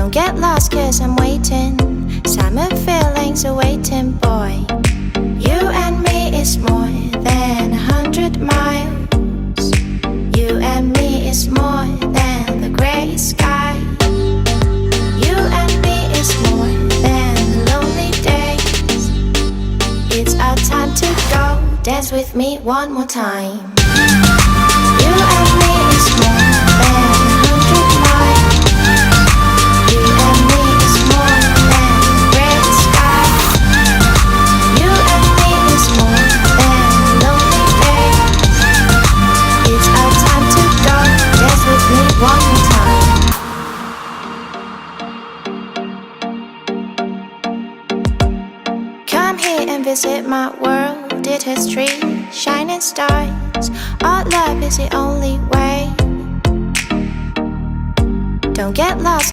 Don't get lost cause I'm waiting. Summer feelings are waiting, boy. You and me is more than 100 miles. You and me is more than the gray sky. You and me is more than the lonely days. It's our time to go. Dance with me one more time. You and me is more than 100 miles. You and me is more than gray sky. You and me is more than lonely days. It's our time to go. Dance with me one more time. Come here and visit my world. It has trees, shining stars. Our love is the only way. Don't get lost.